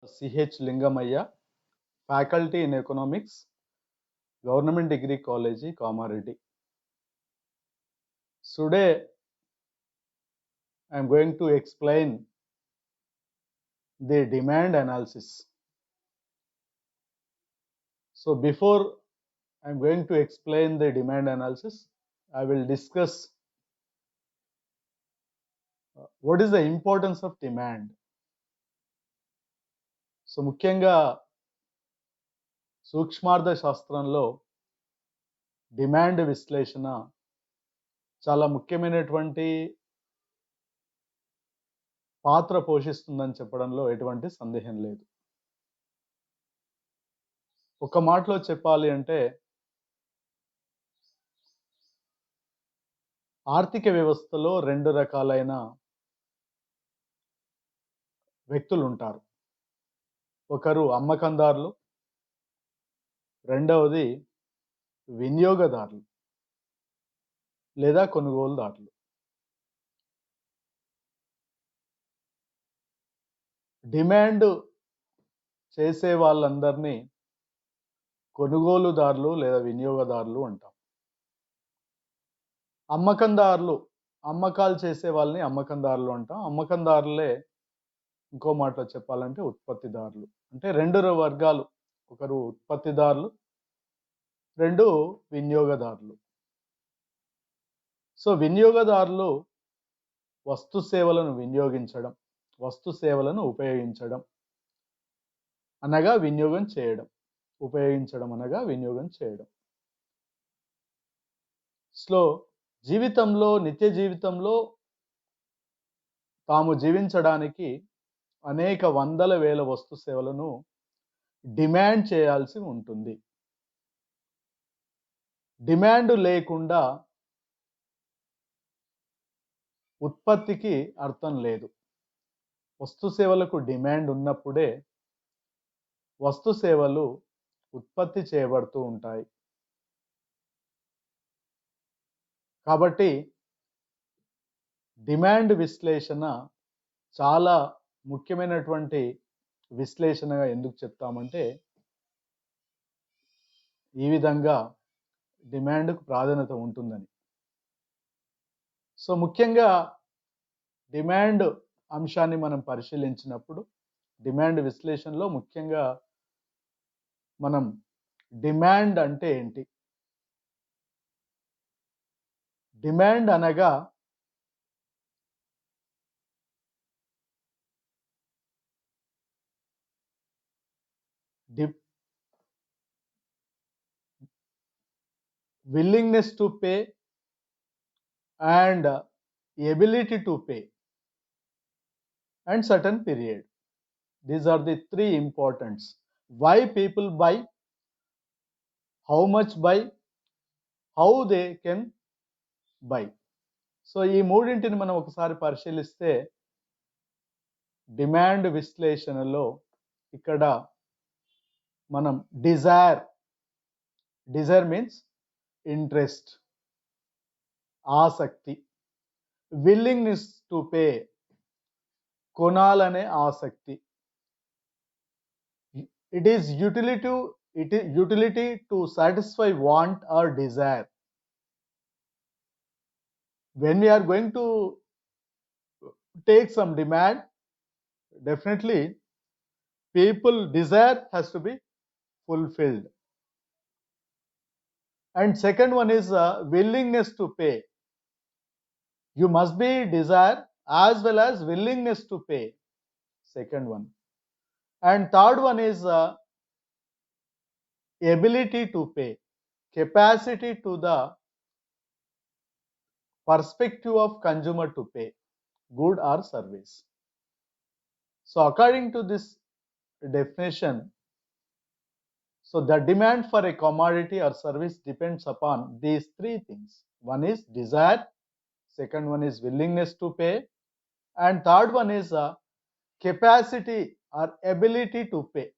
C.H. Lingamaya, Faculty in Economics, Government Degree College, Kamareddy. Today, I am going to explain the demand analysis. So, before I am going to explain the demand analysis, I will discuss what is the importance of demand. So ముఖ్యంగా సూక్ష్మార్థ శాస్త్రంలో demand విశ్లేషణ చాలా ముఖ్యమైనటువంటి పాత్ర పోషిస్తుందని చెప్పడంలో ఎటువంటి సందేహం లేదు. ఒక మాటలో చెప్పాలి అంటే ఆర్థిక వ్యవస్థలో 2 రకాలైన వ్యక్తులు ఉంటారు. ఒకరు అమ్మకందారులు, రెండవది వినియోగదారులు లేదా కొనుగోలుదారులు. డిమాండ్ చేసే వాళ్ళందరినీ కొనుగోలుదారులు లేదా వినియోగదారులు అంటాం. అమ్మకాలు చేసే వాళ్ళని అమ్మకందారులు అంటాం. అమ్మకందారులే ఇంకో మాటలో చెప్పాలంటే ఉత్పత్తిదారులు. అంటే 2 వర్గాలు. ఒకరు ఉత్పత్తిదారులు, 2 వినియోగదారులు. సో వినియోగదారులు వస్తు సేవలను వినియోగించడం, వస్తు సేవలను ఉపయోగించడం అనగా వినియోగం చేయడం. ఉపయోగించడం అనగా వినియోగం చేయడం. నిత్య జీవితంలో తాము జీవించడానికి అనేక వందల వేల వస్తు సేవలను డిమాండ్ చేయాల్సి ఉంటుంది. డిమాండ్ లేకుండా ఉత్పత్తికి అర్థం లేదు. వస్తు సేవలకు డిమాండ్ ఉన్నప్పుడే వస్తు సేవలు ఉత్పత్తి చేయబడుతూ ఉంటాయి. కాబట్టి డిమాండ్ విశ్లేషణ చాలా ముఖ్యమైనటువంటి విశ్లేషణగా ఎందుకు చెప్తామంటే ఈ విధంగా డిమాండ్కు ప్రాధాన్యత ఉంటుందని. సో ముఖ్యంగా డిమాండ్ అంశాన్ని మనం పరిశీలించినప్పుడు డిమాండ్ విశ్లేషణలో ముఖ్యంగా మనం డిమాండ్ అంటే ఏంటి? డిమాండ్ అనగా willingness to pay and ability to pay and certain period. These are the 3 importance. Why people buy, how much buy, how they can buy. So ఈ మూడింటిని మనం ఒకసారి పరిశీలిస్తే డిమాండ్ విశ్లేషణలో ఇక్కడ మనం డిజైర్ మీన్స్ ఇంట్రెస్ట్, ఆసక్తి, విల్లింగ్నెస్ టు పే కొనాలనే ఆసక్తి, it is utility to satisfy want or desire. When we are going to take some demand, definitely people desire has to be fulfilled. And second one is willingness to pay. You must be desire as well as willingness to pay. Second one. And third one is ability to pay, capacity to the perspective of consumer to pay good or service. So according to this definition, so the demand for a commodity or service depends upon these 3 things. One is desire, second one is willingness to pay, and third one is capacity or ability to pay.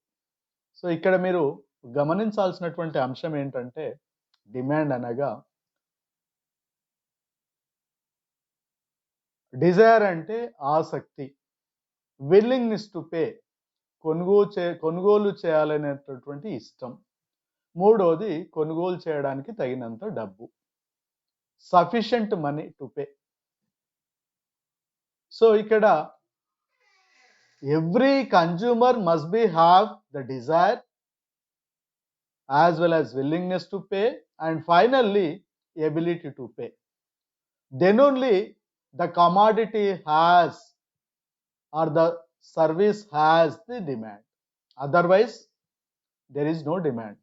So ఇక్కడ మీరు గమనించాల్సినటువంటి అంశం ఏంటంటే demand అనగా Dzire అంటే ఆసక్తి, willingness to pay కొనుగోలు చేయాలనేటటువంటి ఇష్టం. మూడోది కొనుగోలు చేయడానికి తగినంత డబ్బు. Sufficient money to pay. So ఇక్కడ every consumer must be have the desire as well as willingness to pay, and finally ability to pay. Then only the commodity has or the service has the demand. Otherwise there is no demand.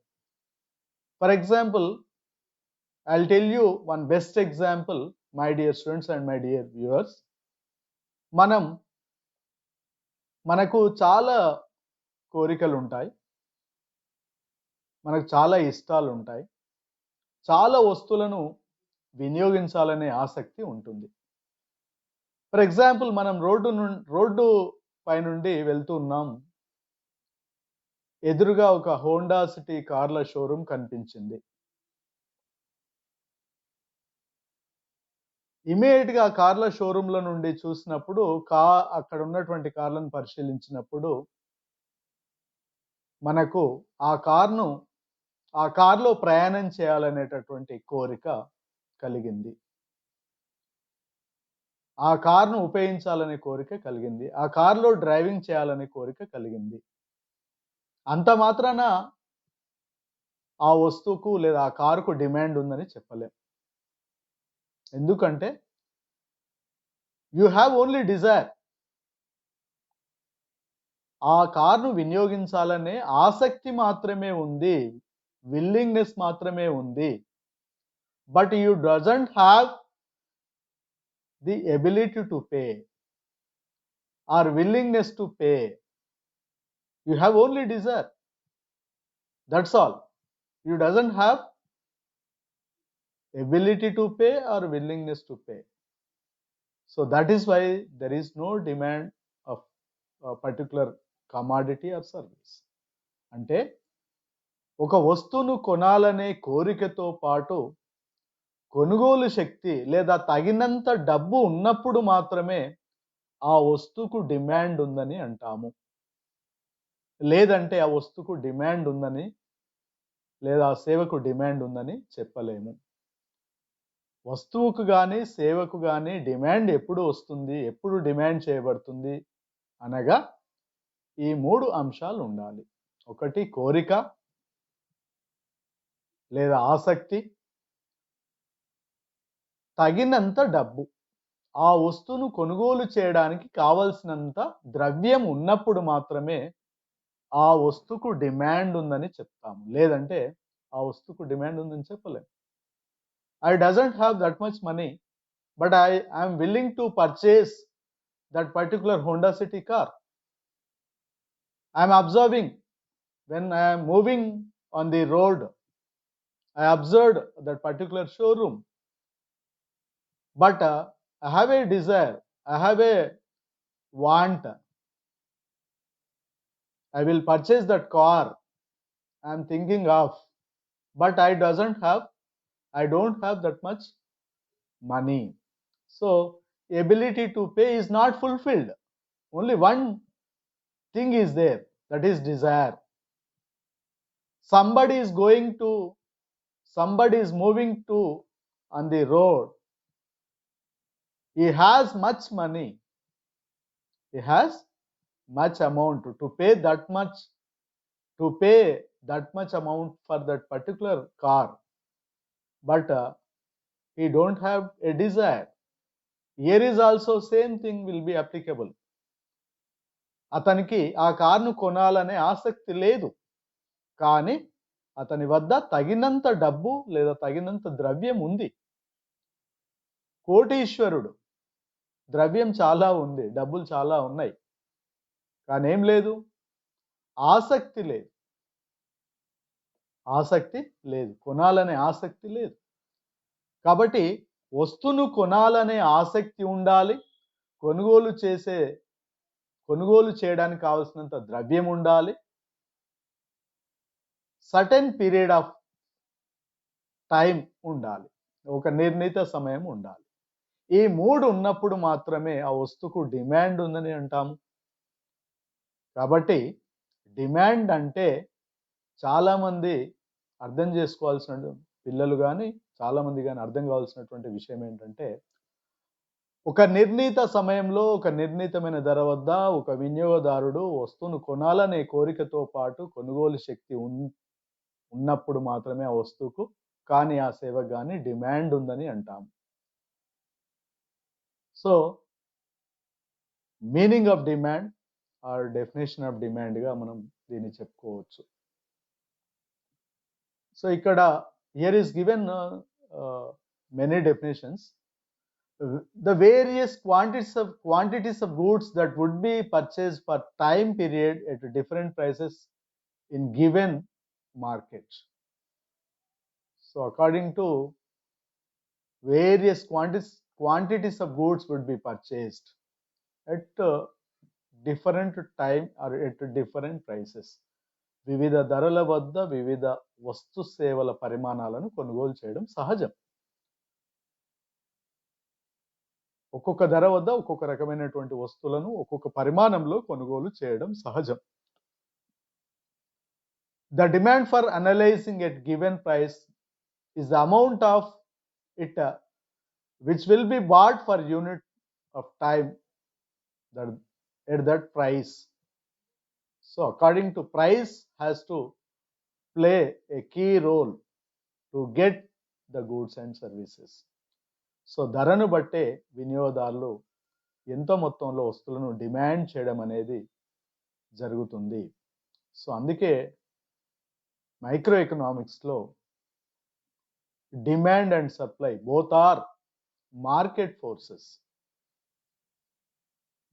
For example, I'll tell you one best example, my dear students and my dear viewers. మనకు చాలా కోరికలు ఉంటాయి, మనకు చాలా ఇష్టాలు ఉంటాయి, చాలా వస్తువులను వినియోగించాలనే ఆసక్తి ఉంటుంది. ఫర్ ఎగ్జాంపుల్, మనం రోడ్డు పై నుండి వెళ్తూ ఉన్నాం. ఎదురుగా ఒక హోండా సిటీ కార్ల షోరూమ్ కనిపించింది. ఇమీడియట్ గా కార్ల షోరూమ్ లో నుండి చూసినప్పుడు, అక్కడ ఉన్నటువంటి కార్లను పరిశీలించినప్పుడు మనకు ఆ కార్లో ప్రయాణం చేయాలనేటటువంటి కోరిక కలిగింది. ఆ కార్ను ఉపయోగించాలనే కోరిక కలిగింది. ఆ కార్లో డ్రైవింగ్ చేయాలనే కోరిక కలిగింది. అంత మాత్రాన ఆ వస్తువుకు లేదా ఆ కారుకు డిమాండ్ ఉందని చెప్పలేం. ఎందుకంటే యు హ్యావ్ ఓన్లీ డిజైర్. ఆ కార్ను వినియోగించాలనే ఆసక్తి మాత్రమే ఉంది, విల్లింగ్నెస్ మాత్రమే ఉంది. But you doesn't have the ability to pay or willingness to pay. You have only desire. That's all. You doesn't have ability to pay or willingness to pay. So that is why there is no demand of a particular commodity or service. అంటే ఒక వస్తువును కొనాలనే కోరికతో పాటు కొనుగోలు శక్తి లేదా తగినంత డబ్బు ఉన్నప్పుడు మాత్రమే ఆ వస్తువుకు డిమాండ్ ఉందని అంటాము. లేదంటే ఆ వస్తువుకు డిమాండ్ ఉందని లేదా ఆ సేవకు డిమాండ్ ఉందని చెప్పలేము. వస్తువుకు కానీ సేవకు కానీ డిమాండ్ ఎప్పుడు వస్తుంది, ఎప్పుడు డిమాండ్ చేయబడుతుంది అనగా ఈ 3 అంశాలు ఉండాలి. ఒకటి కోరిక లేదా ఆసక్తి, తగినంత డబ్బు. ఆ వస్తువును కొనుగోలు చేయడానికి కావలసినంత ద్రవ్యం ఉన్నప్పుడు మాత్రమే ఆ వస్తువుకు డిమాండ్ ఉందని చెప్తాము. లేదంటే ఆ వస్తువుకు డిమాండ్ ఉందని చెప్పలేము. I doesn't have that much money, but I am willing to purchase that particular Honda City car. I am observing when I am moving on the road, I observed that particular showroom. But I have a desire, I have a want. I will purchase that car I am thinking of, but I don't have that much money. So ability to pay is not fulfilled. Only one thing is there, that is desire. Somebody is moving to on the road. He has much money, he has much amount to pay that much amount for that particular car, but he don't have a desire. Here is also same thing will be applicable. అతనికి ఆ కార్ను కొనాలనే ఆసక్తి లేదు, కానీ అతని వద్ద తగినంత డబ్బు లేదా తగినంత ద్రవ్యం ఉంది. కోటీశ్వరుడు, ద్రవ్యం చాలా ఉంది, డబ్బులు చాలా ఉన్నాయి, కానీ ఏం లేదు, ఆసక్తి లేదు. కొనాలనే ఆసక్తి లేదు. కాబట్టి వస్తువును కొనాలనే ఆసక్తి ఉండాలి, కొనుగోలు చేయడానికి కావాల్సినంత ద్రవ్యం ఉండాలి, సర్టెన్ పీరియడ్ ఆఫ్ టైం ఉండాలి, ఒక నిర్ణీత సమయం ఉండాలి. ఈ 3 ఉన్నప్పుడు మాత్రమే ఆ వస్తువుకు డిమాండ్ ఉందని అంటాము. కాబట్టి డిమాండ్ అంటే చాలామంది అర్థం చేసుకోవాల్సిన పిల్లలు కానీ చాలామంది కానీ అర్థం కావాల్సినటువంటి విషయం ఏంటంటే, ఒక నిర్ణీత సమయంలో ఒక నిర్ణీతమైన ధర వద్ద ఒక వినియోగదారుడు వస్తువును కొనాలనే కోరికతో పాటు కొనుగోలు శక్తి ఉన్నప్పుడు మాత్రమే ఆ వస్తువుకు కానీ ఆ సేవకు కానీ డిమాండ్ ఉందని అంటాం. So meaning of demand or definition of డిమాండ్గా మనం దీన్ని చెప్పుకోవచ్చు. సో ఇక్కడ here is given many definitions. The various quantities of goods that would be purchased per time period at different prices in given market. So according to various quantities of goods would be purchased at different time or at different prices. వివిధ ధరల వద్ద వివిధ వస్తు సేవల పరిమాణాలను కొనుగోలు చేయడం సహజం. ఒక్కొక్క ధర వద్ద ఒక్కొక్క రకమైనటువంటి వస్తువులను ఒక్కొక్క పరిమాణంలో కొనుగోలు చేయడం సహజం. The demand for analyzing at given price is the amount of it which will be bought for unit of time at that price. So according to price has to play a key role to get the goods and services. So ధరను బట్టే వినియోగదారులు ఎంతో మొత్తంలో వస్తువులను demand చేయడం అనేది జరుగుతుంది. So అందుకే మైక్రో ఎకనామిక్స్లో demand and supply both are market forces,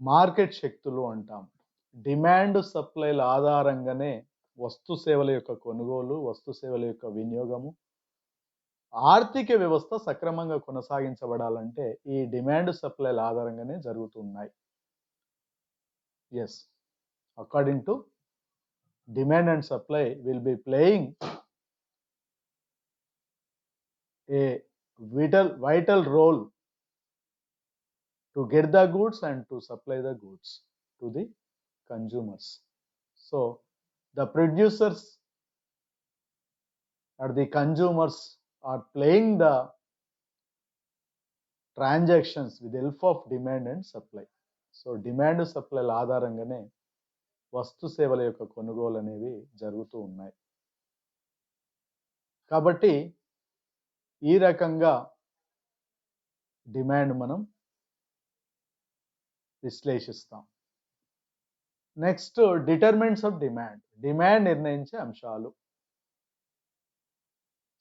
market శక్తులు అంటాం. డిమాండ్ సప్లైల ఆధారంగానే వస్తు సేవల యొక్క కొనుగోలు, వస్తు సేవల యొక్క వినియోగము, ఆర్థిక వ్యవస్థ సక్రమంగా కొనసాగించబడాలంటే ఈ డిమాండ్ సప్లైల ఆధారంగానే జరుగుతున్నాయి. Yes, according to demand and supply will be playing a vital role to get the goods and to supply the goods to the consumers. So the producers or the consumers are playing the transactions with the help of demand and supply. So demand supply ఆధారంగానే వస్తు సేవల యొక్క కొనుగోలు అనేవి జరుగుతూ ఉన్నాయి. కాబట్టి ఈ రకంగా డిమాండ్ మనం విశ్లేషిస్తాం. Next determinants of demand, demand నిర్ణయించే అంశాలు.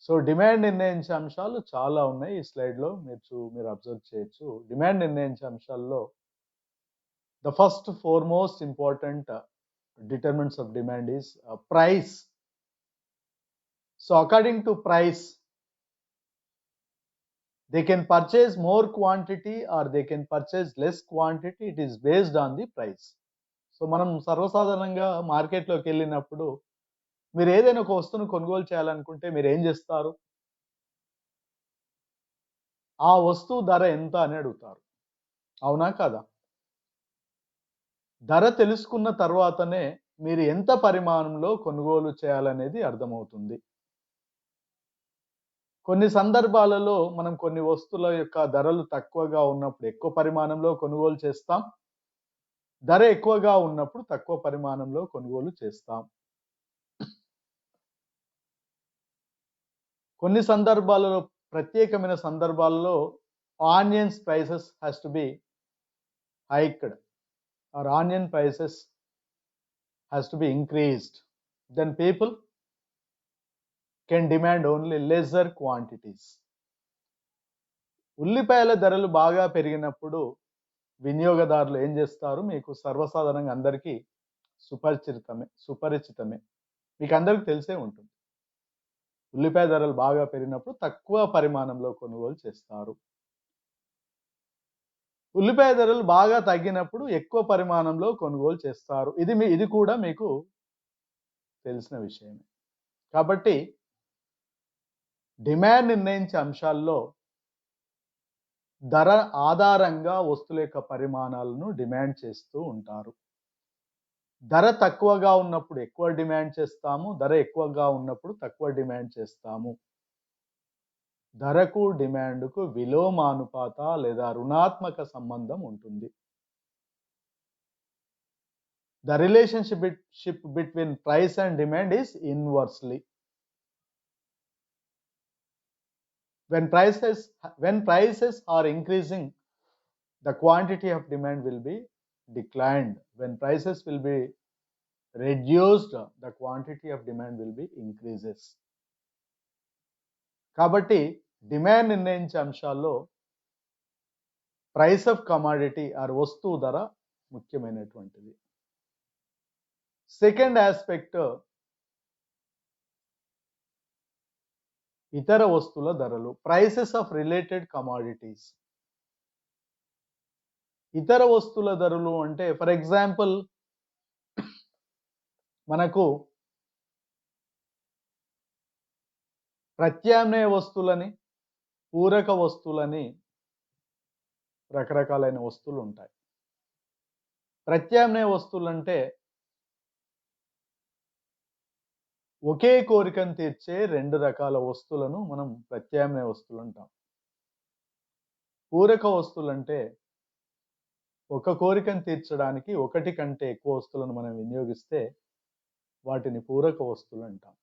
సో డిమాండ్ నిర్ణయించే అంశాలు చాలా ఉన్నాయి. ఈ స్లైడ్లో మీరు అబ్జర్వ్ చేయొచ్చు. డిమాండ్ నిర్ణయించే అంశాల్లో the first foremost important determinants of demand is price. So according to price they can purchase more quantity or they can purchase less quantity. It is based on the price. So మనం సర్వసాధారణంగా మార్కెట్లోకి వెళ్ళినప్పుడు మీరు ఏదైనా ఒక వస్తువును కొనుగోలు చేయాలనుకుంటే మీరు ఏం చేస్తారు? ఆ వస్తువు ధర ఎంత అని అడుగుతారు. అవునా కాదా? ధర తెలుసుకున్న తర్వాతనే మీరు ఎంత పరిమాణంలో కొనుగోలు చేయాలనేది అర్థమవుతుంది. కొన్ని సందర్భాలలో మనం కొన్ని వస్తువుల యొక్క ధరలు తక్కువగా ఉన్నప్పుడు ఎక్కువ పరిమాణంలో కొనుగోలు చేస్తాం. ధర ఎక్కువగా ఉన్నప్పుడు తక్కువ పరిమాణంలో కొనుగోలు చేస్తాం. కొన్ని సందర్భాలలో, ప్రత్యేకమైన సందర్భాలలో onions prices has to be hiked or onion prices has to be increased. Then people can demand only lesser quantities. ఉల్లిపాయల ధరలు బాగా పెరిగినప్పుడు వినియోగదారులు ఏం చేస్తారు? మీకు సర్వసాధారణంగా అందరికీ సుపరిచితమే, మీకు అందరికీ తెలిసే ఉంటుంది. ఉల్లిపాయ ధరలు బాగా పెరిగినప్పుడు తక్కువ పరిమాణంలో కొనుగోలు చేస్తారు. ఉల్లిపాయ ధరలు బాగా తగ్గినప్పుడు ఎక్కువ పరిమాణంలో కొనుగోలు చేస్తారు. ఇది కూడా మీకు తెలిసిన విషయమే. కాబట్టి డిమాండ్ నిర్ణయించే అంశాల్లో ధర ఆధారంగా వస్తువుల యొక్క పరిమాణాలను డిమాండ్ చేస్తూ ఉంటారు. ధర తక్కువగా ఉన్నప్పుడు ఎక్కువ డిమాండ్ చేస్తాము, ధర ఎక్కువగా ఉన్నప్పుడు తక్కువ డిమాండ్ చేస్తాము. ధరకు డిమాండ్కు విలోమానుపాత లేదా రుణాత్మక సంబంధం ఉంటుంది. The relationship between price and demand is inversely. When prices are increasing, the quantity of demand will be declined. When prices will be reduced, the quantity of demand will be increases. కాబట్టి demand నిర్ణయించే అంశాల్లో price of commodity are వస్తువు ధర ముఖ్యమైనటువంటిది. Second aspect ఇతర వస్తువుల ధరలు, prices of related commodities. ఇతర వస్తువుల ధరలు అంటే ఫర్ ఎగ్జాంపుల్ మనకు ప్రత్యామ్నాయ వస్తువులని, పూరక వస్తువులని రకరకాలైన వస్తువులు ఉంటాయి. ప్రత్యామ్నాయ వస్తువులు అంటే ఒకే కోరికను తీర్చే రెండు రకాల వస్తువులను మనం ప్రత్యామ్నాయ వస్తువులు అంటాం. పూరక వస్తువులు అంటే ఒక కోరికను తీర్చడానికి ఒకటి కంటే ఎక్కువ వస్తువులను మనం వినియోగిస్తే వాటిని పూరక వస్తువులు అంటాం.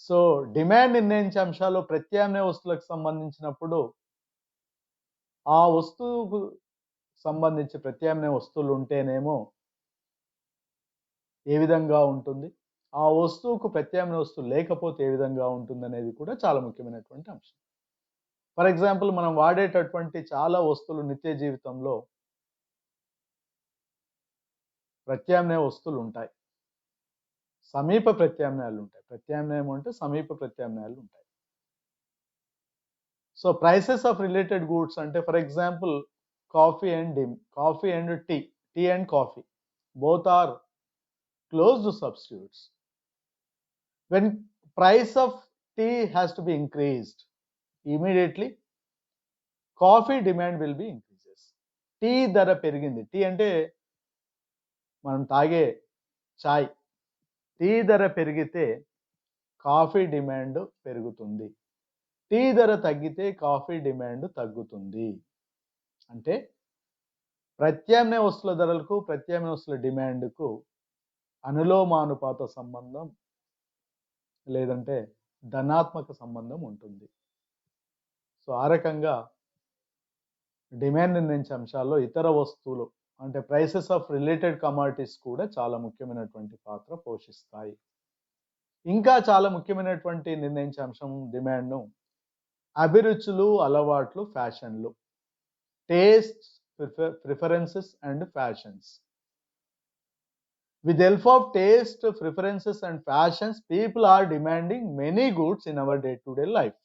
సో డిమాండ్ నిర్ణయించే అంశాల్లో ప్రత్యామ్నాయ వస్తువులకు సంబంధించినప్పుడు ఆ వస్తువుకు సంబంధించి ప్రత్యామ్నాయ వస్తువులు ఉంటేనేమో ఏ విధంగా ఉంటుంది, ఆ వస్తువుకు ప్రత్యామ్నాయ వస్తువు లేకపోతే ఏ విధంగా ఉంటుంది అనేది కూడా చాలా ముఖ్యమైనటువంటి అంశం. ఫర్ ఎగ్జాంపుల్ మనం వాడేటటువంటి చాలా వస్తువులు నిత్య జీవితంలో ప్రత్యామ్నాయ వస్తువులు ఉంటాయి, సమీప ప్రత్యామ్నాయాలు ఉంటాయి. ప్రత్యామ్నాయం అంటే సమీప ప్రత్యామ్నాయాలు ఉంటాయి. So prices of related goods అంటే for example coffee and tea and coffee both are closed substitutes. When price of tea has to be increased, immediately coffee demand will be increases. Tea ధర పెరిగింది, tea అంటే మనం తాగే చాయ్, tea ధర పెరిగితే coffee demand పెరుగుతుంది, tea ధర తగ్గితే కాఫీ డిమాండ్ తగ్గుతుంది. అంటే ప్రత్యామ్నాయ వస్తువుల ధరలకు ప్రత్యామ్నాయ వస్తువుల డిమాండ్కు అనులోమానుపాత సంబంధం లేదంటే ధనాత్మక సంబంధం ఉంటుంది. సో ఆ రకంగా డిమాండ్ నిర్ణయించే అంశాల్లో ఇతర వస్తువులు అంటే ప్రైసెస్ ఆఫ్ రిలేటెడ్ కమాడిటీస్ కూడా చాలా ముఖ్యమైనటువంటి పాత్ర పోషిస్తాయి. ఇంకా చాలా ముఖ్యమైనటువంటి నిర్ణయించే అంశం డిమాండ్ను అభిరుచులు, అలవాట్లు, ఫ్యాషన్లు, taste, preferences and fashions. With the help of taste, preferences and fashions, people are demanding many goods in our day-to-day life.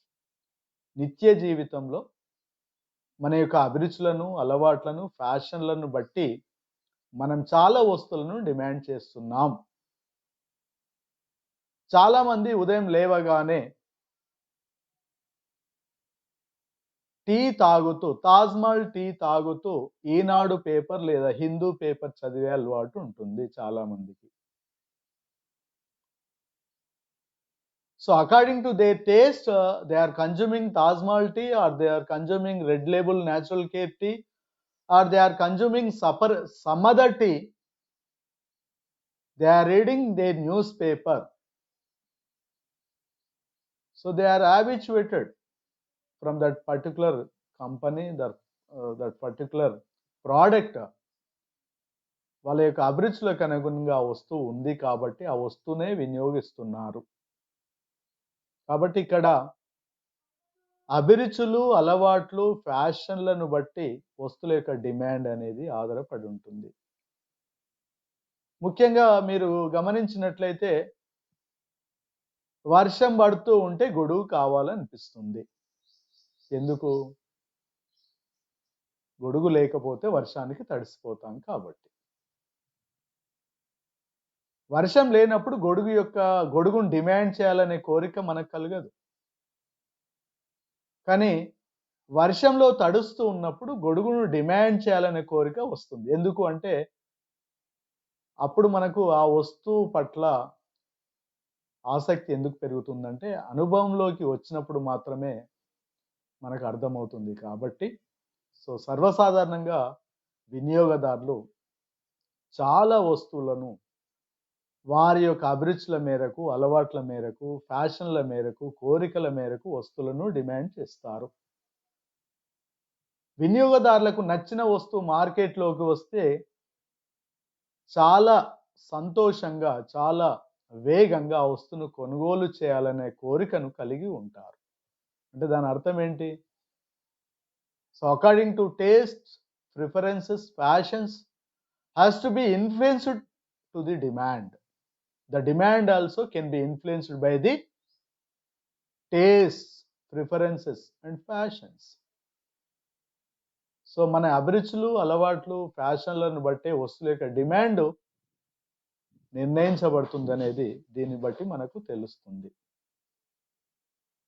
నిత్య జీవితంలో మన యొక్క అభిరుచులను, అలవాట్లను, ఫ్యాషన్లను బట్టి మనం చాలా వస్తువులను డిమాండ్ చేస్తున్నాం. చాలా మంది ఉదయం లేవగానే టీ తాగుతూ, తాజ్మహల్ టీ తాగుతూ ఈనాడు పేపర్ లేదా హిందూ పేపర్ చదివే అలవాటు ఉంటుంది చాలా మందికి. So according to their taste, they are consuming Taj Mahal tea, or they are consuming Red Label Natural Care tea, or they are consuming some other tea. They are reading their newspaper. So they are habituated from that particular company, that particular product. వాళ్ళ యొక్క అభిరుచులకు అనుగుణంగా ఆ వస్తువు ఉంది కాబట్టి ఆ వస్తువునే వినియోగిస్తున్నారు. కాబట్టి ఇక్కడ అభిరుచులు, అలవాట్లు, ఫ్యాషన్లను బట్టి వస్తువుల యొక్క డిమాండ్ అనేది ఆధారపడి ఉంటుంది. ముఖ్యంగా మీరు గమనించినట్లయితే వర్షం పడుతూ ఉంటే గొడుగు కావాలనిపిస్తుంది. ఎందుకు? గొడుగు లేకపోతే వర్షానికి తడిసిపోతాం కాబట్టి. వర్షం లేనప్పుడు గొడుగును డిమాండ్ చేయాలనే కోరిక మనకు కలగదు. కానీ వర్షంలో తడుస్తూ ఉన్నప్పుడు గొడుగును డిమాండ్ చేయాలనే కోరిక వస్తుంది. ఎందుకు అంటే అప్పుడు మనకు ఆ వస్తువు పట్ల ఆసక్తి ఎందుకు పెరుగుతుందంటే అనుభవంలోకి వచ్చినప్పుడు మాత్రమే మనకు అర్థమవుతుంది కాబట్టి సో సర్వసాధారణంగా వినియోగదారులు చాలా వస్తువులను వారి యొక్క అభిరుచుల మేరకు, అలవాట్ల మేరకు, ఫ్యాషన్‌ల మేరకు, కోరికల మేరకు వస్తువులను డిమాండ్ చేస్తారు. వినియోగదారులకు నచ్చిన వస్తువు మార్కెట్‌లోకి వస్తే చాలా సంతోషంగా, చాలా వేగంగా ఆ వస్తువును కొనుగోలు చేయాలనే కోరికను కలిగి ఉంటారు. అంటే దాని అర్థం ఏంటి? So, according to tastes, preferences, fashions has to be influenced to the demand. The demand also can be influenced by the tastes, preferences and fashions. So మన అభిరుచులు, అలవాట్లు, ఫ్యాషన్‌లను బట్టే వస్తువుల యొక్క డిమాండ్ నిర్ణయించబడుతుందనేది దీన్ని బట్టి మనకు తెలుస్తుంది.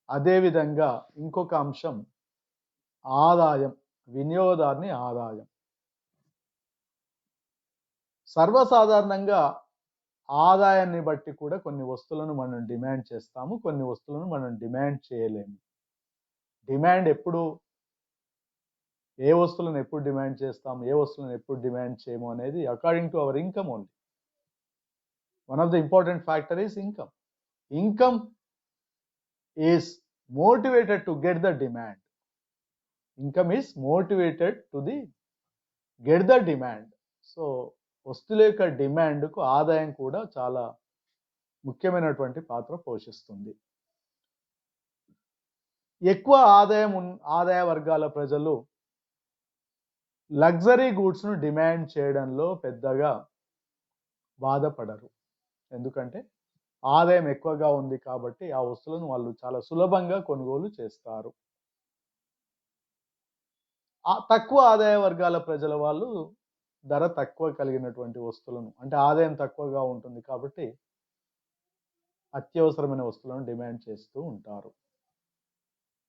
అదే విధంగా ఇంకొక అంశం ఆదాయం. వినియోగదారుని ఆదాయం. సర్వసాధారణంగా ఆదాయాన్ని బట్టి కూడా కొన్ని వస్తువులను మనం డిమాండ్ చేస్తాము. కొన్ని వస్తువులను మనం డిమాండ్ చేయలేము. డిమాండ్ ఎప్పుడు ఏ వస్తువులను ఎప్పుడు డిమాండ్ చేస్తాం, ఏ వస్తువులను ఎప్పుడు డిమాండ్ చేయము అనేది according to our income only. One of the important factor is income. Income is motivated to get the demand. Income is motivated to get the demand. So వస్తువుల యొక్క డిమాండ్కు ఆదాయం కూడా చాలా ముఖ్యమైనటువంటి పాత్ర పోషిస్తుంది. ఎక్కువ ఆదాయ వర్గాల ప్రజలు లగ్జరీ గూడ్స్‌ను డిమాండ్ చేయడంలో పెద్దగా బాధపడరు. ఎందుకంటే ఆదాయం ఎక్కువగా ఉంది కాబట్టి ఆ వస్తువులను వాళ్ళు చాలా సులభంగా కొనుగోలు చేస్తారు. తక్కువ ఆదాయ వర్గాల ప్రజల వాళ్ళు ధర తక్కువ కలిగినటువంటి వస్తువులను అంటే ఆదాయం తక్కువగా ఉంటుంది కాబట్టి అత్యవసరమైన వస్తువులను డిమాండ్ చేస్తూ ఉంటారు.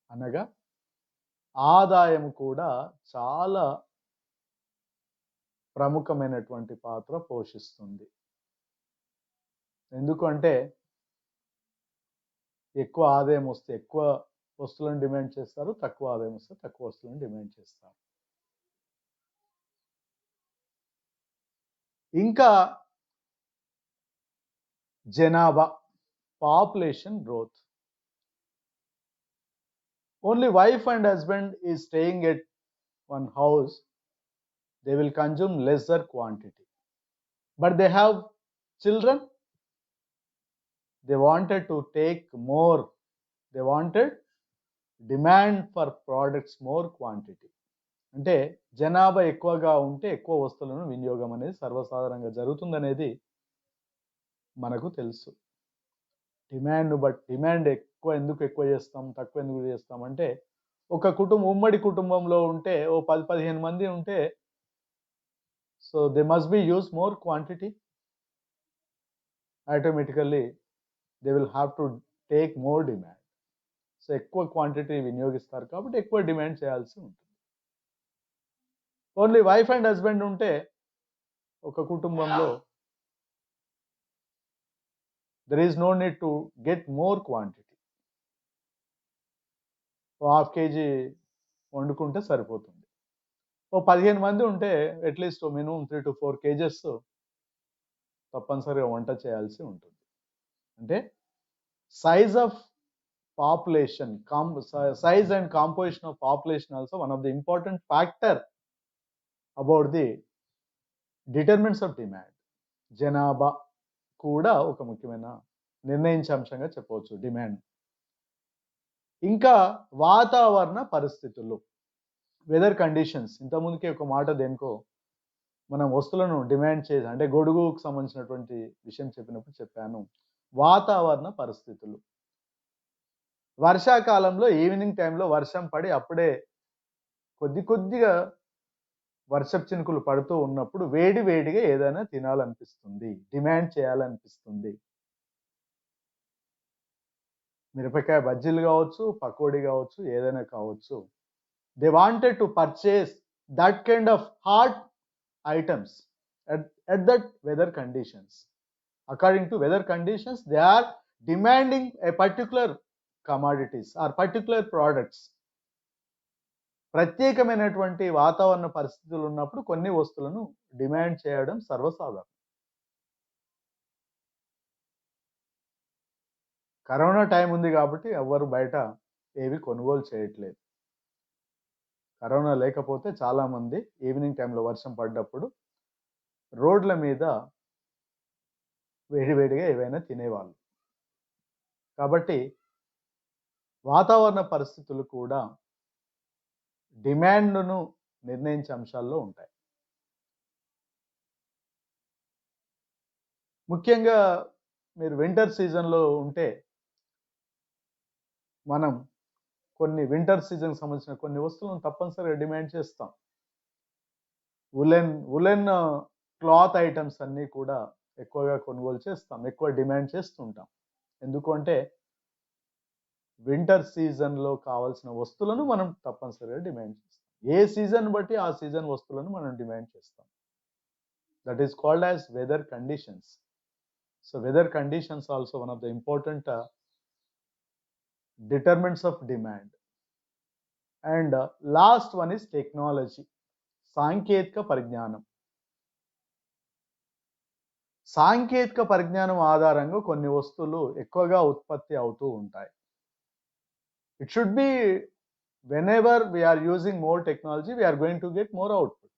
అనగా ఆదాయం కూడా చాలా ప్రముఖమైనటువంటి పాత్ర పోషిస్తుంది. ఎందుకంటే ఎక్కువ ఆదాయం వస్తే ఎక్కువ వస్తువులను డిమాండ్ చేస్తారు. తక్కువ ఆదాయం వస్తే తక్కువ వస్తువులను డిమాండ్ చేస్తారు. ఇంకా జనాభా, population growth. Only wife and husband is staying at one house, they will consume lesser quantity. But they have children, they wanted to take more. They wanted demand for products more quantity. అంటే జనాభా ఎక్కువగా ఉంటే ఎక్కువ వస్తువులను వినియోగం అనేది సర్వసాధారణంగా జరుగుతుందనేది మనకు తెలుసు. డిమాండ్ ఎందుకు ఎక్కువ చేస్తాం, తక్కువ ఎందుకు చేస్తాం అంటే ఒక ఉమ్మడి కుటుంబంలో ఉంటే ఓ 10-15 మంది ఉంటే so they must be use more quantity. Automatically they will have to take more demand. So ఎక్కువ క్వాంటిటీ వినియోగిస్తారు కాబట్టి ఎక్కువ డిమాండ్ చేయాల్సి ఉంటుంది. ఓన్లీ వైఫ్ అండ్ హస్బెండ్ ఉంటే ఒక కుటుంబంలో there is no need to get more quantity. Oh 1/2 kg వండుకుంటే సరిపోతుంది. ఓ 15 మంది ఉంటే అట్లీస్ట్ మినిమం 3-4 kgs తప్పనిసరిగా వంట చేయాల్సి ఉంటుంది. అంటే size of population, size and composition of population also one of the important factor about the determinants of demand. జనాభా కూడా ఒక ముఖ్యమైన నిర్ణయించే అంశంగా చెప్పవచ్చు డిమాండ్. ఇంకా వాతావరణ పరిస్థితులు, వెదర్ కండిషన్స్. ఇంతకుముందుకే ఒక మాట దేనికో మనం వస్తువులను డిమాండ్ చేసి అంటే గొడుగుకు సంబంధించినటువంటి విషయం చెప్పినప్పుడు చెప్పాను. వాతావరణ పరిస్థితులు. వర్షాకాలంలో ఈవినింగ్ టైంలో వర్షం పడి అప్పుడే కొద్దిగా వర్షపు చినుకులు పడుతూ ఉన్నప్పుడు వేడిగా ఏదైనా తినాలనిపిస్తుంది, డిమాండ్ చేయాలనిపిస్తుంది. మిరపకాయ బజ్జీలు కావచ్చు, పకోడీ కావచ్చు, ఏదైనా కావచ్చు. They wanted to purchase that kind of hot items at that weather conditions. According to weather conditions, they are demanding a particular commodities or particular products. ప్రత్యేకమైనటువంటి వాతావరణ పరిస్థితులు ఉన్నప్పుడు కొన్ని వస్తువులను డిమాండ్ చేయడం సర్వసాధారణం. కరోనా టైం ఉంది కాబట్టి ఎవరు బయట ఏవి కొనుగోలు చేయట్లేదు. కరోనా లేకపోతే చాలామంది ఈవినింగ్ టైంలో వర్షం పడ్డప్పుడు రోడ్ల మీద వేడివేడిగా ఏవైనా తినేవాళ్ళు. కాబట్టి వాతావరణ పరిస్థితులు కూడా డిమాండ్ను నిర్ణయించే అంశాల్లో ఉంటాయి. ముఖ్యంగా మీరు వింటర్ సీజన్లో ఉంటే మనం కొన్ని వింటర్ సీజన్ సంబంధించిన కొన్ని వస్తువులను తప్పనిసరిగా డిమాండ్ చేస్తాం. ఉలెన్ క్లాత్ ఐటమ్స్ అన్నీ కూడా ఎక్కువగా కొనుగోలు చేస్తాం, ఎక్కువ డిమాండ్ చేస్తుంటాం. ఎందుకంటే వింటర్ సీజన్లో కావాల్సిన వస్తువులను మనం తప్పనిసరిగా డిమాండ్ చేస్తాం. ఏ సీజన్ బట్టి ఆ సీజన్ వస్తువులను మనం డిమాండ్ చేస్తాం. That is called as weather conditions. So weather conditions also one of the important determinants of demand. And last one is technology, సాంకేతిక పరిజ్ఞానం. సాంకేతిక పరిజ్ఞానం ఆధారంగా కొన్ని వస్తువులు ఎక్కువగా ఉత్పత్తి అవుతూ ఉంటాయి. It should be whenever we are using more technology, we are going to get more output.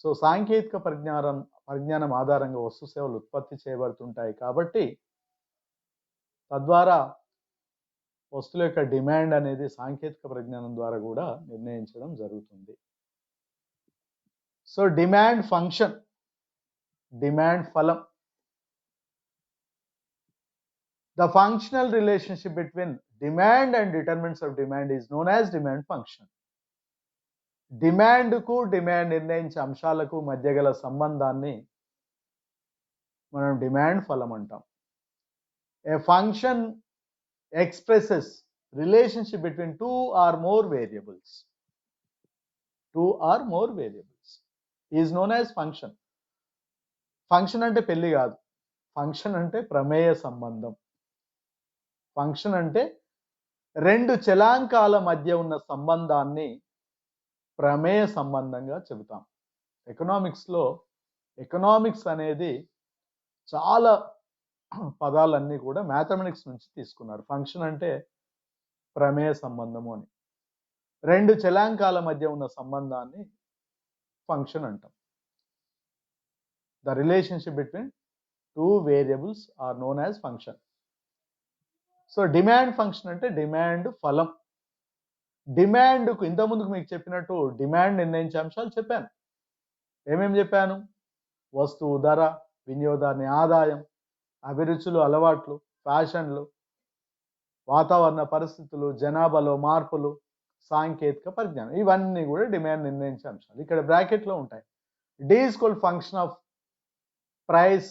So సాంకేతిక పరిజ్ఞానం ఆధారంగా వస్తు సేవలు ఉత్పత్తి చేయబడుతుంటాయి కాబట్టి తద్వారా వస్తువుల యొక్క డిమాండ్ అనేది సాంకేతిక పరిజ్ఞానం ద్వారా కూడా నిర్ణయించడం జరుగుతుంది. సో డిమాండ్ ఫంక్షన్, డిమాండ్ ఫలం. The functional relationship between demand and determinants of demand is known as demand function. డిమాండ్కు డిమాండ్ నిర్ణయించే అంశాలకు మధ్య గల సంబంధాన్ని మనం డిమాండ్ ఫలం అంటాం. A function expresses relationship between two or more variables. Two or more variables is known as function. Function అంటే పెళ్లి కాదు, ఫంక్షన్ అంటే ప్రమేయ సంబంధం. ఫంక్షన్ అంటే రెండు చలాంకాల మధ్య ఉన్న సంబంధాన్ని ప్రమేయ సంబంధంగా చెబుతాం. ఎకనామిక్స్ అనేది చాలా పదాలన్నీ కూడా మ్యాథమెటిక్స్ నుంచి తీసుకున్నారు. ఫంక్షన్ అంటే ప్రమేయ సంబంధము అని. రెండు చలాంకాల మధ్య ఉన్న సంబంధాన్ని ఫంక్షన్ అంటాం. The relationship between two variables are known as function. So demand function అంటే డిమాండ్ ఫలం. డిమాండ్కు ఇంతకుముందుకు మీకు చెప్పినట్టు డిమాండ్ నిర్ణయించే అంశాలు చెప్పాను. ఏమేమి చెప్పాను? వస్తువు ధర, వినియోగదారుని ఆదాయం, అభిరుచులు, అలవాట్లు, ఫ్యాషన్లు, వాతావరణ పరిస్థితులు, జనాభాలో మార్పులు, సాంకేతిక పరిజ్ఞానం, ఇవన్నీ కూడా డిమాండ్ నిర్ణయించే అంశాలు. ఇక్కడ బ్రాకెట్లో ఉంటాయి. D is equal function of price,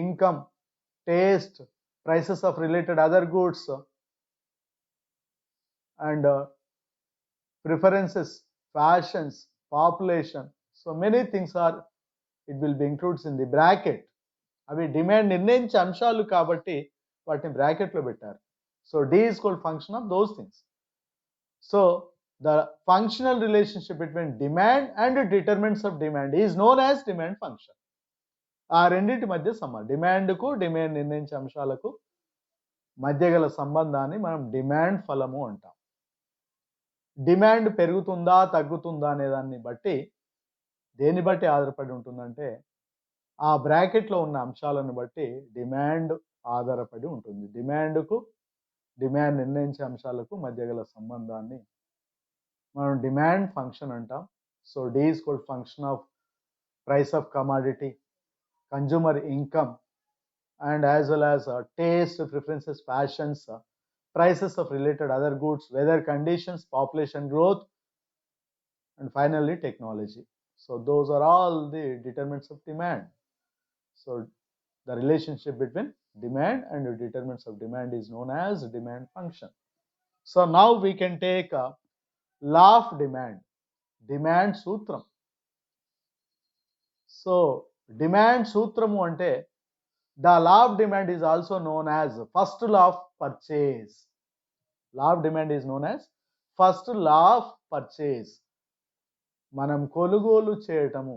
income, taste, prices of related other goods, and preferences, fashions, population. So many things it will be included in the bracket. అవి డిమాండ్ నిర్ణయించే అంశాలు కాబట్టి వాటిని బ్రాకెట్లో పెట్టారు. So D is equal function of those things. So the functional relationship between demand and determinants of demand is known as demand function. ఆ రెండింటి మధ్య సంబంధం, డిమాండ్కు డిమాండ్ నిర్ణయించే అంశాలకు మధ్య గల సంబంధాన్ని మనం డిమాండ్ ఫలము అంటాం. డిమాండ్ పెరుగుతుందా తగ్గుతుందా అనే దాన్ని బట్టి, దేన్ని బట్టి ఆధారపడి ఉంటుందంటే ఆ బ్రాకెట్లో ఉన్న అంశాలను బట్టి డిమాండ్ ఆధారపడి ఉంటుంది. డిమాండ్కు డిమాండ్ నిర్ణయించే అంశాలకు మధ్య గల సంబంధాన్ని మనం డిమాండ్ ఫంక్షన్ అంటాం. So D is equal function of price of commodity, consumer income, and as well as taste, preferences, fashions, prices of related other goods, weather conditions, population growth, and finally technology. So those are all the determinants of demand. So the relationship between demand and the determinants of demand is known as demand function. So now we can take a law of demand, demand sutram. So demand సూత్రము అంటే the law of demand is also known as first law of purchase. Law of demand is known as first law of purchase. మనం కొనుగోలు చేయటము,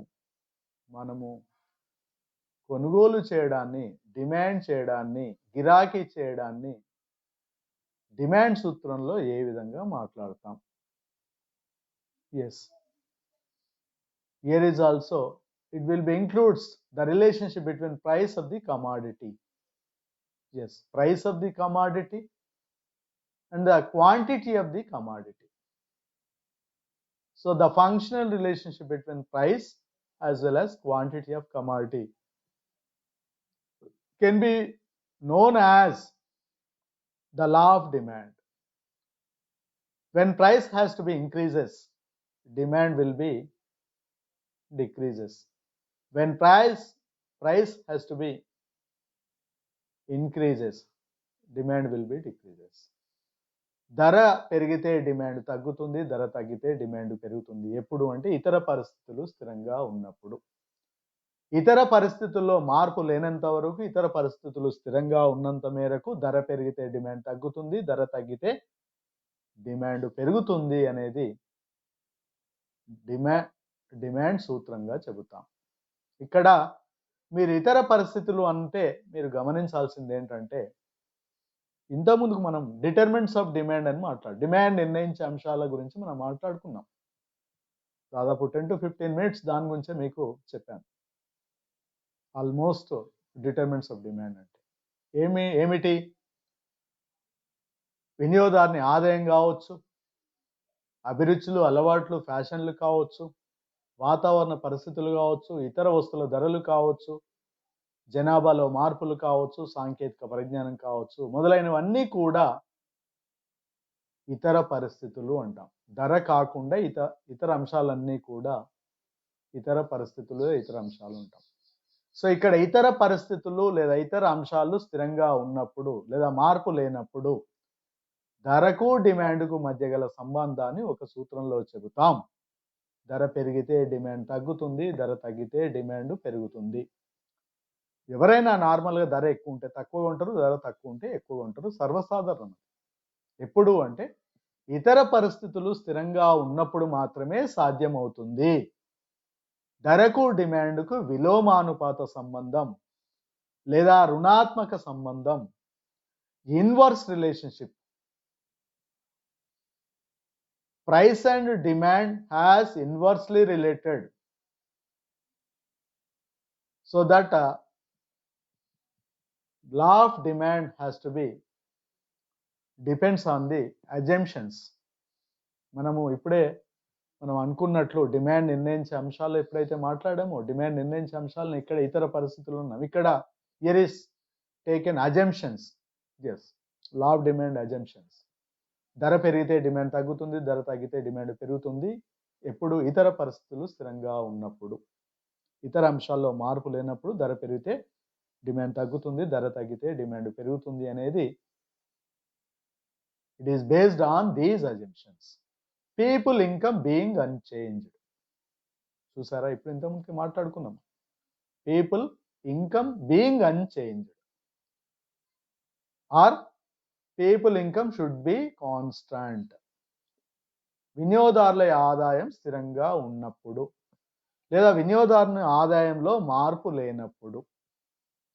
మనము కొనుగోలు చేయడాన్ని, demand చేయడాన్ని, గిరాకీ చేయడాన్ని డిమాండ్ సూత్రంలో ఏ విధంగా మాట్లాడతాం? Yes, here is also it will be includes the relationship between price of the commodity. Yes, price of the commodity and the quantity of the commodity. So the functional relationship between price as well as quantity of commodity can be known as the law of demand. When price has to be increases, demand will be decreases. When price has to be increases, demand will be decreases. ధర పెరిగితే demand తగ్గుతుంది, ధర తగ్గితే demand పెరుగుతుంది. ఎప్పుడు అంటే ఇతర పరిస్థితులు స్థిరంగా ఉన్నప్పుడు. ఇతర పరిస్థితుల్లో మార్పు లేనంత వరకు, ఇతర పరిస్థితులు స్థిరంగా ఉన్నంత మేరకు ధర పెరిగితే డిమాండ్ తగ్గుతుంది, ధర తగ్గితే డిమాండ్ పెరుగుతుంది అనేది డిమాండ్ సూత్రంగా చెబుతాం. ఇక్కడ మీరు ఇతర పరిస్థితులు అంటే మీరు గమనించాల్సింది ఏంటంటే, ఇంతకుముందుకు మనం డిటర్మినెంట్స్ ఆఫ్ డిమాండ్ అని డిమాండ్ నిర్ణయించే అంశాల గురించి మనం మాట్లాడుకున్నాం. దాదాపు 10 to 15 మినిట్స్ దాని గురించే మీకు చెప్పాను. ఆల్మోస్ట్ డిటర్మినెంట్స్ ఆఫ్ డిమాండ్ అంటే ఏమిటి? వినియోగదారుని ఆదాయం కావచ్చు, అభిరుచులు, అలవాట్లు, ఫ్యాషన్లు కావచ్చు, వాతావరణ పరిస్థితులు కావచ్చు, ఇతర వస్తువుల ధరలు కావచ్చు, జనాభాలో మార్పులు కావచ్చు, సాంకేతిక పరిజ్ఞానం కావచ్చు, మొదలైనవన్నీ కూడా ఇతర పరిస్థితులు అంటాం. ధర కాకుండా ఇతర అంశాలన్నీ కూడా ఇతర పరిస్థితులు, ఇతర అంశాలు ఉంటాం. సో ఇక్కడ ఇతర పరిస్థితులు లేదా ఇతర అంశాలు స్థిరంగా ఉన్నప్పుడు లేదా మార్పు లేనప్పుడు ధరకు డిమాండ్కు మధ్య గల సంబంధాన్ని ఒక సూత్రంలో చెబుతాం. ధర పెరిగితే డిమాండ్ తగ్గుతుంది, ధర తగ్గితే డిమాండ్ పెరుగుతుంది. ఎవరైనా నార్మల్గా ధర ఎక్కువ ఉంటే తక్కువ ఉంటారు, ధర తక్కువ ఉంటే ఎక్కువ ఉంటారు, సర్వసాధారణం. ఎప్పుడు అంటే ఇతర పరిస్థితులు స్థిరంగా ఉన్నప్పుడు మాత్రమే సాధ్యమవుతుంది. ధరకు డిమాండ్కు విలోమానుపాత సంబంధం లేదా రుణాత్మక సంబంధం, inverse relationship. Price and demand has inversely related, so that law of demand has to be depends on the assumptions. మనం అనుకున్నట్లు డిమాండ్ నిర్ణయించే అంశాలు ఎప్పుడైతే మాట్లాడామో, డిమాండ్ నిర్ణయించే అంశాలను ఇక్కడ ఇతర పరిస్థితులు ఉన్నాం. ఇక్కడ here is taken assumptions. Yes, law of demand assumptions. ధర పెరిగితే డిమాండ్ తగ్గుతుంది, ధర తగ్గితే డిమాండ్ పెరుగుతుంది. ఎప్పుడు ఇతర పరిస్థితులు స్థిరంగా ఉన్నప్పుడు, ఇతర అంశాల్లో మార్పు లేనప్పుడు ధర పెరిగితే డిమాండ్ తగ్గుతుంది, ధర తగ్గితే డిమాండ్ పెరుగుతుంది అనేది it is based on these assumptions. People income being unchanged. చూసారా, ఇప్పుడు ఇంతకుముందు మాట్లాడుకున్నాం. People income being unchanged or people income should be constant. వినియోగదారుల ఆదాయం స్థిరంగా ఉన్నప్పుడు లేదా వినియోగదారుని ఆదాయంలో మార్పు లేనప్పుడు,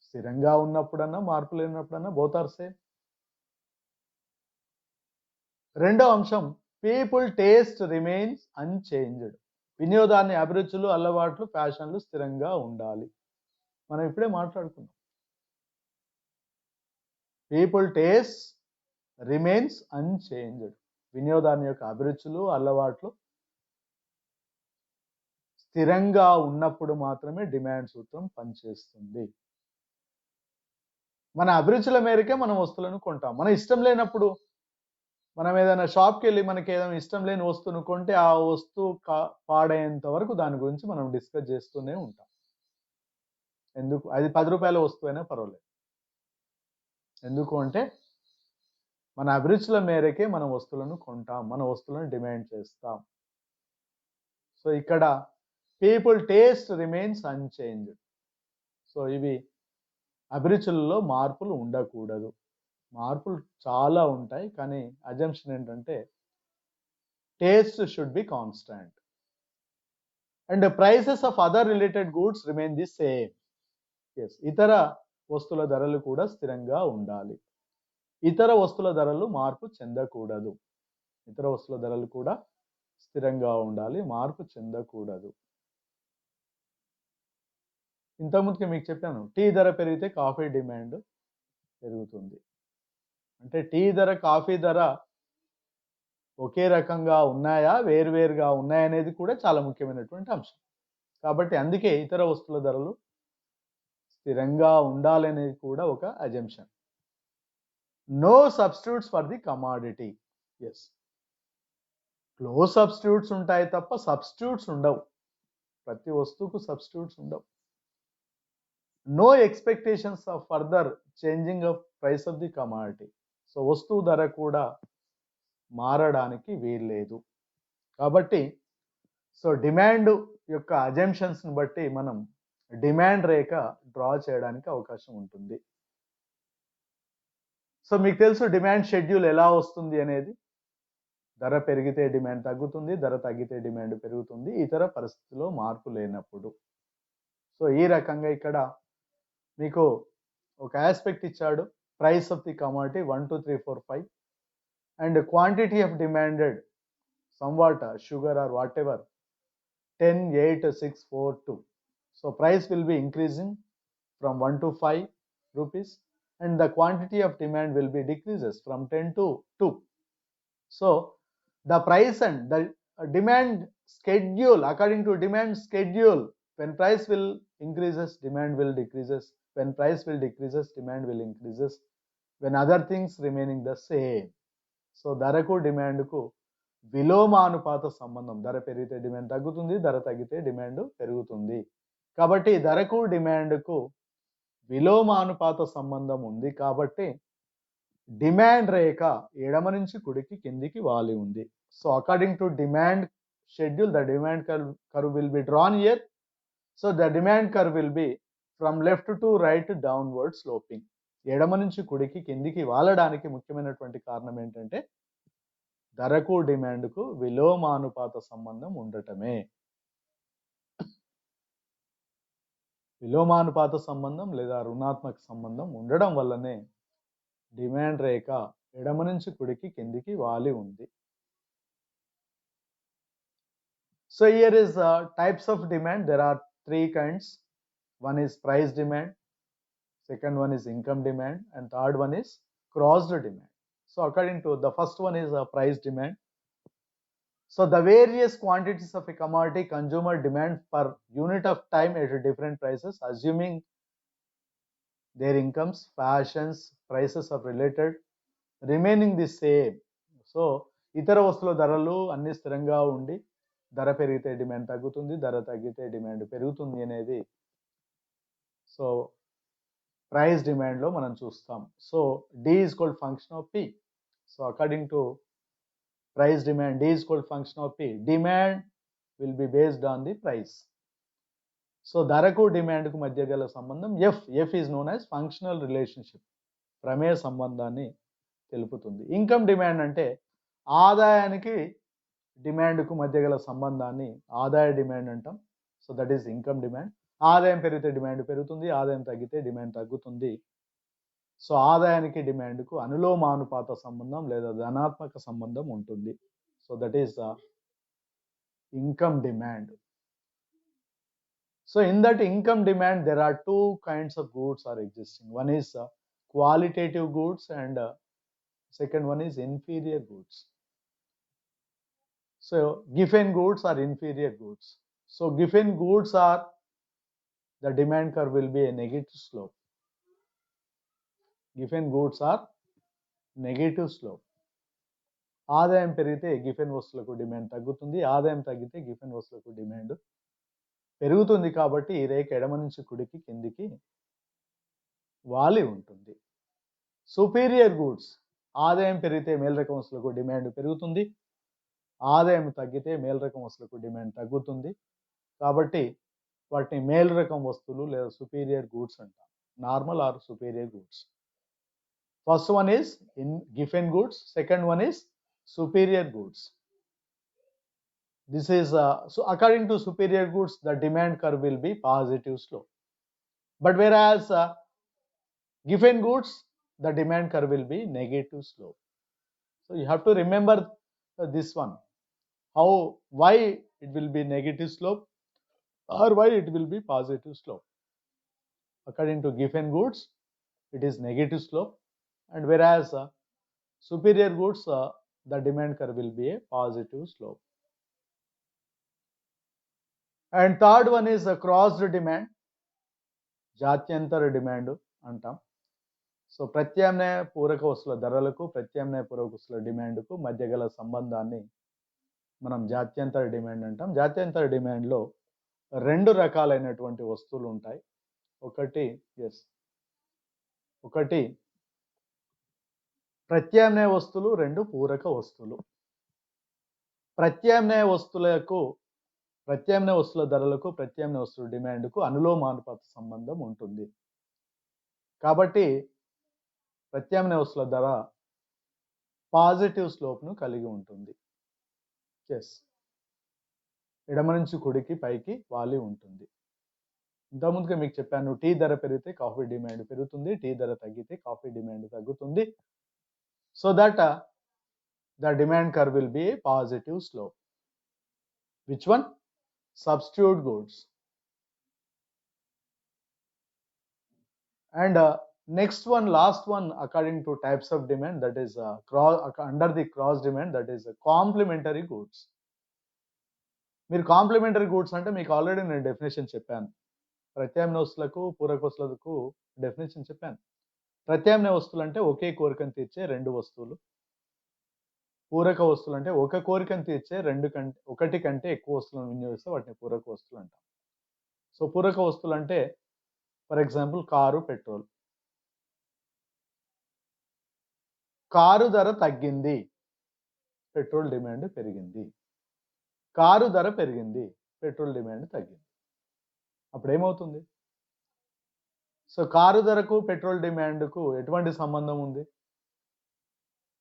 స్థిరంగా ఉన్నప్పుడన్నా మార్పు లేనప్పుడన్నా బోత్ ఆర్ సేమ్. రెండో అంశం పీపుల్ టేస్ట్ రిమైన్స్ అన్చేంజ్డ్. వినియోగదారుని అభిరుచులు, అలవాట్లు, ఫ్యాషన్లు స్థిరంగా ఉండాలి. మనం ఇప్పుడే మాట్లాడుకున్నాం. People taste remains unchanged. వినియోగదారుని యొక్క అభిరుచులు, అలవాట్లు స్థిరంగా ఉన్నప్పుడు మాత్రమే డిమాండ్ సూత్రం పనిచేస్తుంది. మన అభిరుచుల మేరకే మనం వస్తువులను కొంటాం. మన ఇష్టం లేనప్పుడు మనం ఏదైనా షాప్కి వెళ్ళి మనకి ఏదైనా ఇష్టం లేని వస్తువును కొంటే ఆ వస్తువు పాడేంత వరకు దాని గురించి మనం డిస్కస్ చేస్తూనే ఉంటాం. ఎందుకు? అది 10 రూపాయల వస్తువు అయినా పర్వాలేదు. ఎందుకు అంటే మన అభిరుచుల మేరకే మనం వస్తువులను కొంటాం, మన వస్తువులను డిమాండ్ చేస్తాం. సో ఇక్కడ people taste remains unchanged. So ఇవి అభిరుచులలో మార్పులు ఉండకూడదు. మార్పులు చాలా ఉంటాయి, కానీ అజంప్షన్ ఏంటంటే taste should be constant. And prices of other related goods remain the same. Yes, ఇతర వస్తువుల ధరలు కూడా స్థిరంగా ఉండాలి. ఇతర వస్తువుల ధరలు మార్పు చెందకూడదు. ఇతర వస్తువుల ధరలు కూడా స్థిరంగా ఉండాలి, మార్పు చెందకూడదు. ఇంతకుముందుకే మీకు చెప్పాను, టీ ధర పెరిగితే కాఫీ డిమాండ్ పెరుగుతుంది. అంటే టీ ధర, కాఫీ ధర ఒకే రకంగా ఉన్నాయా, వేరువేరుగా ఉన్నాయనేది కూడా చాలా ముఖ్యమైనటువంటి అంశం. కాబట్టి అందుకే ఇతర వస్తువుల ధరలు స్థిరంగా ఉండాలనేది కూడా ఒక assumption. No substitutes for the commodity. Yes, close substitutes ఉంటాయి తప్ప సబ్స్టిట్యూట్స్ ఉండవు. ప్రతి వస్తువుకు సబ్స్టిట్యూట్స్ ఉండవు. No expectations of further changing of price of the commodity. So వస్తువు ధర కూడా మారడానికి వీల్లేదు. కాబట్టి సో డిమాండ్ యొక్క అజంప్షన్స్ని బట్టి మనం డిమాండ్ రేఖ డ్రా చేయడానికి అవకాశం ఉంటుంది. సో మీకు తెలుసు డిమాండ్ షెడ్యూల్ ఎలా వస్తుంది అనేది. ధర పెరిగితే డిమాండ్ తగ్గుతుంది, ధర తగ్గితే డిమాండ్ పెరుగుతుంది, ఇతర పరిస్థితుల్లో మార్పు లేనప్పుడు. సో ఈ రకంగా ఇక్కడ మీకు ఒక ఆస్పెక్ట్ ఇచ్చాడు. Price of the commodity 1 2 3 4 5 and quantity of demanded somewhat sugar or whatever 10 8 6 4 2. So price will be increasing from 1 to 5 rupees and the quantity of demand will be decreases from 10 to 2. So the price and the demand schedule, according to demand schedule, when price will increases, demand will decreases. When price will decreases, demand will increases. When other things remaining the same. So ధరకు డిమాండ్కు విలోమానుపాత సంబంధం. ధర పెరిగితే demand తగ్గుతుంది, ధర తగ్గితే demand పెరుగుతుంది. కాబట్టి ధరకు డిమాండ్కు విలోమానుపాత సంబంధం ఉంది. కాబట్టి డిమాండ్ రేఖ ఎడమ నుంచి కుడికి కిందికి వాలి ఉంది. So according to demand schedule, the demand curve will be drawn here. So the demand curve will be from left to right downward sloping. ఎడమ నుంచి కుడికి కిందికి వాలడానికి ముఖ్యమైనటువంటి కారణం ఏంటంటే ధరకు డిమాండ్కు విలోమానుపాత సంబంధం ఉండటమే. విలోమానుపాత సంబంధం లేదా రుణాత్మక సంబంధం ఉండడం వల్లనే డిమాండ్ రేఖ ఎడమ నుంచి కుడికి కిందికి వాలి ఉంది. So here is types of demand. There are 3 kinds. One is price demand, second one is income demand, and third one is crossed demand. So according to the first one is price demand. So the various quantities of a commodity consumer demand per unit of time at different prices, assuming their incomes, fashions, prices of related remaining the same. So ఇతర వస్తువుల ధరలు అన్ని స్థిరంగా ఉండి ధర పెరిగితే demand తగ్గుతుంది, ధర తగ్గితే డిమాండ్ పెరుగుతుంది అనేది సో ప్రైస్ డిమాండ్లో మనం చూస్తాం. So D is called function of P. So according to price demand, D is called function of P. Demand will be based on the price. So ధరకు డిమాండ్కు మధ్య గల సంబంధం F is known as functional relationship. ప్రమేయ సంబంధాన్ని తెలుపుతుంది. Income demand అంటే ఆదాయానికి డిమాండ్కు మధ్య గల సంబంధాన్ని ఆదాయ డిమాండ్ అంటాం. So that is income demand. ఆదాయం పెరిగితే డిమాండ్ పెరుగుతుంది, ఆదాయం తగ్గితే డిమాండ్ తగ్గుతుంది. సో ఆదాయానికి డిమాండ్కు అనులోమానుపాత సంబంధం లేదా ధనాత్మక సంబంధం ఉంటుంది. So that is income demand. So in that income demand, there are 2 kinds of goods are existing. One is qualitative goods and second one is inferior goods. So given goods are inferior goods. So given goods are, the demand curve will be a negative slope. Given goods are negative slope. ఆదాయం పెరిగితే Giffen వస్తువులకు demand తగ్గుతుంది, ఆదాయం తగ్గితే Giffen వస్తువులకు demand పెరుగుతుంది. కాబట్టి ఈ రేఖ ఎడమ నుంచి కుడికి కిందికి వాలి ఉంటుంది. సుపీరియర్ గూడ్స్, ఆదాయం పెరిగితే మేల్రకం వస్తువులకు డిమాండ్ పెరుగుతుంది, ఆదాయం తగ్గితే మేల్రకం వస్తువులకు డిమాండ్ తగ్గుతుంది. కాబట్టి వాటిని మేలు రకం వస్తువులు లేదా సుపీరియర్ గూడ్స్ అంటాం. Normal or superior goods. First one is giffen goods, second one is superior goods. This is so according to superior goods the demand curve will be positive slope, but whereas giffen goods the demand curve will be negative slope. So you have to remember this one, why it will be negative slope or why it will be positive slope. According to giffen goods it is negative slope, and whereas superior goods the demand curve will be a positive slope. And third one is the crossed demand, జాత్యంతర demand అంటాం. So ప్రత్యామ్నాయ పూరక వస్తువుల ధరలకు ప్రత్యామ్నాయ పూరక వస్తువుల డిమాండ్కు మధ్య గల సంబంధాన్ని మనం జాత్యంతర డిమాండ్ అంటాం. జాత్యంతర డిమాండ్లో రెండు రకాలైనటువంటి వస్తువులు ఉంటాయి. ఒకటి ప్రత్యామ్నాయ వస్తువులు, రెండు పూరక వస్తువులు. ప్రత్యామ్నాయ వస్తువుల ధరలకు ప్రత్యామ్నాయ వస్తువుల డిమాండ్కు అనులోమానుపాత సంబంధం ఉంటుంది. కాబట్టి ప్రత్యామ్నాయ వస్తువుల ధర పాజిటివ్ స్లోప్ను కలిగి ఉంటుంది. ఎడమ నుంచి కుడికి పైకి వాలి ఉంటుంది. ఇంతకుముందుగా మీకు చెప్పాను, టీ ధర పెరిగితే కాఫీ డిమాండ్ పెరుగుతుంది, టీ ధర తగ్గితే కాఫీ డిమాండ్ తగ్గుతుంది. So that the demand curve will be a positive slope. Which one? Substitute goods. And next one, last one, according to types of demand, that is under the cross demand, that is complementary goods. మీరు complementary goods అంటే మీకు already నేను definition చెప్పాను. ప్రత్యామ్నాయ వస్తువులకు పూరక వస్తువులకు definition చెప్పాను. ప్రత్యామ్నాయ వస్తువులు అంటే ఒకే కోరికను తీర్చే రెండు వస్తువులు. పూరక వస్తువులు అంటే ఒక కోరికను తీర్చే ఒకటి కంటే ఎక్కువ వస్తువులను వినియోగిస్తే వాటిని పూరక వస్తువులు అంటాం. సో పూరక వస్తువులు అంటే for example car, petrol. Car ధర తగ్గింది, పెట్రోల్ డిమాండ్ పెరిగింది. కారు ధర పెరిగింది, పెట్రోల్ డిమాండ్ తగ్గింది. అప్పుడు ఏమవుతుంది? సో కారు ధరకు పెట్రోల్ డిమాండ్కు ఎటువంటి సంబంధం ఉంది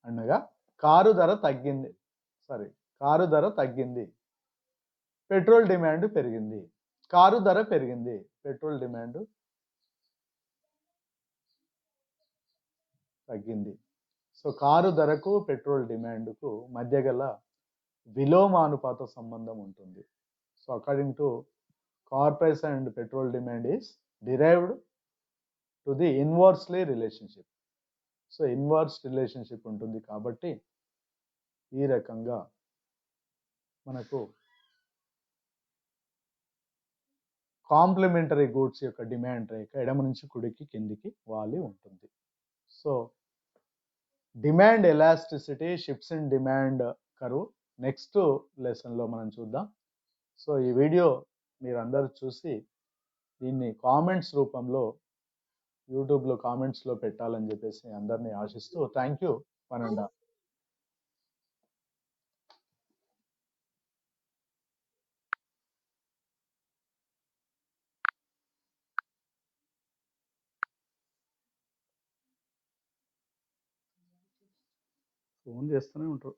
అనగా, కారు ధర తగ్గింది, పెట్రోల్ డిమాండ్ పెరిగింది. కారు ధర పెరిగింది, పెట్రోల్ డిమాండ్ తగ్గింది. సో కారు ధరకు పెట్రోల్ డిమాండ్కు మధ్య గల విలోమానుపాత సంబంధం ఉంటుంది. So according to car price and petrol demand is derived to the inversely relationship. So inverse relationship ఉంటుంది. కాబట్టి ఈ రకంగా మనకు కాంప్లిమెంటరీ గూడ్స్ యొక్క డిమాండ్ రేఖ ఎడమ నుంచి కుడికి కిందికి వాలి ఉంటుంది. So demand elasticity, shifts in demand curve next లెసన్లో మనం చూద్దాం. సో ఈ వీడియో మీరందరూ చూసి దీన్ని కామెంట్స్ రూపంలో యూట్యూబ్లో కామెంట్స్లో పెట్టాలని చెప్పేసి అందరినీ ఆశిస్తూ థ్యాంక్ యూ. ఫోన్ చేస్తూనే ఉంటారు.